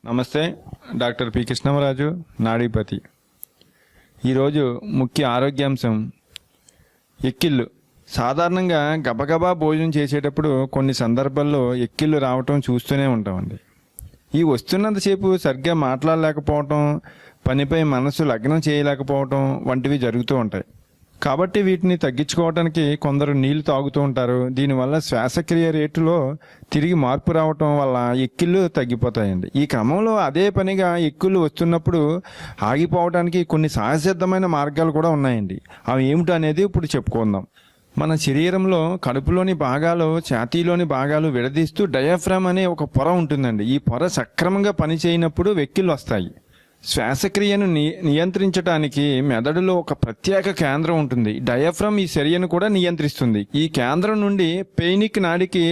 నమస్తే. Doctor P Krishnamaraju, నాడీపతి. ఈరోజు ముఖ్య ఆరోగ్యాంశం ఎక్కిళ్ళు. సాధారణంగా గబగబా భోజనం చేసేటప్పుడు కొన్ని సందర్భాల్లో ఎక్కిళ్ళు రావటం చూస్తూనే ఉంటామండి. ఈ వస్తున్నంతసేపు సరిగ్గా మాట్లాడలేకపోవటం, పనిపై మనసు లగ్నం చేయలేకపోవటం వంటివి జరుగుతూ ఉంటాయి. కాబట్టి వీటిని తగ్గించుకోవడానికి కొందరు నీళ్లు తాగుతూ ఉంటారు. దీనివల్ల శ్వాసక్రియ రేటులో తిరిగి మార్పు రావటం వల్ల ఎక్కిళ్ళు తగ్గిపోతాయండి. ఈ క్రమంలో అదే పనిగా ఎక్కిళ్ళు వస్తున్నప్పుడు ఆగిపోవడానికి కొన్ని సహజసిద్ధమైన మార్గాలు కూడా ఉన్నాయండి. అవి ఏమిటో అనేది ఇప్పుడు చెప్పుకుందాం. మన శరీరంలో కడుపులోని భాగాలు, ఛాతీలోని భాగాలు విడదీస్తూ డయాఫ్రామ్ అనే ఒక పొర ఉంటుందండి. ఈ పొర సక్రమంగా పనిచేయనప్పుడు వెక్కిళ్ళు వస్తాయి. శ్వాసక్రియను నియంత్రించడానికి మెదడులో ఒక ప్రత్యేక కేంద్రం ఉంటుంది. డయాఫ్రామ్ ఈ చర్యను కూడా నియంత్రిస్తుంది. ఈ కేంద్రం నుండి పెయినిక్ నాడికి,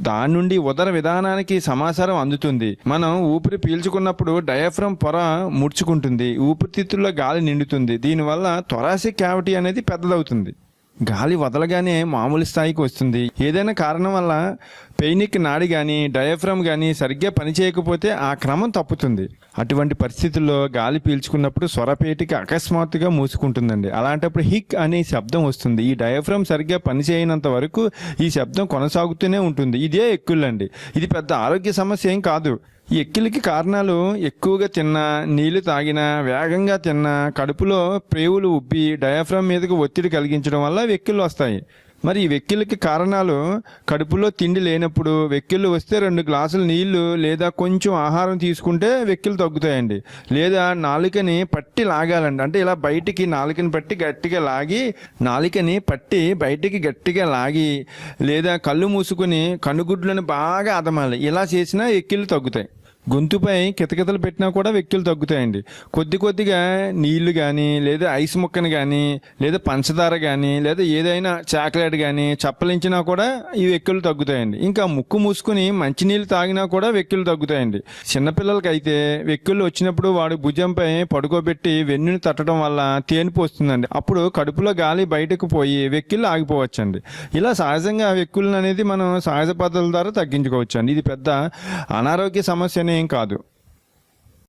దాని నుండి ఉదర విధానానికి సమాచారం అందుతుంది. మనం ఊపిరి పీల్చుకున్నప్పుడు డయాఫ్రామ్ పొర ముడుచుకుంటుంది, ఊపిరితిత్తుల్లో గాలి నిండుతుంది. దీనివల్ల థొరాసిక్ క్యావిటీ అనేది పెద్దదవుతుంది. గాలి వదలగానే మామూలు స్థాయికి వస్తుంది. ఏదైనా కారణం వల్ల పెయినిక్ నాడి కానీ డయాఫ్రామ్ కానీ సరిగ్గా పనిచేయకపోతే ఆ క్రమం తప్పుతుంది. అటువంటి పరిస్థితుల్లో గాలి పీల్చుకున్నప్పుడు స్వరపేటిక అకస్మాత్తుగా మూసుకుంటుందండి. అలాంటప్పుడు హిక్ అనే శబ్దం వస్తుంది. ఈ డయాఫ్రామ్ సరిగ్గా పనిచేయనంత వరకు ఈ శబ్దం కొనసాగుతూనే ఉంటుంది. ఇదే ఎక్కిళ్ళండి. ఇది పెద్ద ఆరోగ్య సమస్య ఏం కాదు. ఈ ఎక్కిళ్ళకి కారణాలు ఎక్కువగా తిన్నా, నీళ్లు తాగినా, వేగంగా తిన్నా, కడుపులో ప్రేవులు ఉబ్బి డయాఫ్రామ్ మీదకు ఒత్తిడి కలిగించడం వల్ల వెక్కిళ్ళు వస్తాయి. మరి ఈ వెక్కిళ్ళకి కారణాలు కడుపులో తిండి లేనప్పుడు వెక్కిళ్ళు వస్తే 2 గ్లాసులు నీళ్లు లేదా కొంచెం ఆహారం తీసుకుంటే వెక్కిళ్ళు తగ్గుతాయండి. లేదా నాలుకని పట్టి లాగాలండి. అంటే ఇలా బయటికి నాలుకని పట్టి గట్టిగా లాగి, నాలుకని పట్టి బయటికి గట్టిగా లాగి, లేదా కళ్ళు మూసుకొని కనుగుడ్లను బాగా అదమాలి. ఇలా చేసినా వెక్కిళ్ళు తగ్గుతాయి. గొంతుపై కితకితలు పెట్టినా కూడా వెక్కిళ్ళు తగ్గుతాయండి. కొద్దిగా నీళ్లు కానీ, లేదా ఐస్ ముక్కను కానీ, లేదా పంచదార కానీ, లేదా ఏదైనా చాక్లెట్ కానీ చప్పలించినా కూడా ఈ వెక్కిళ్ళు తగ్గుతాయండి. ఇంకా ముక్కు మూసుకుని మంచినీళ్ళు తాగినా కూడా వెక్కిళ్ళు తగ్గుతాయండి. చిన్నపిల్లలకైతే వెక్కిళ్ళు వచ్చినప్పుడు వాడి భుజంపై పడుకోబెట్టి వెన్నుని తట్టడం వల్ల తేనిపు వస్తుందండి. అప్పుడు కడుపులో గాలి బయటకు పోయి వెక్కిళ్ళు ఆగిపోవచ్చండి. ఇలా సహజంగా వెక్కిళ్ళు అనేది మనం సహజ పద్ధతుల ద్వారా తగ్గించుకోవచ్చు అండి. ఇది పెద్ద అనారోగ్య సమస్య ఏం కాదు.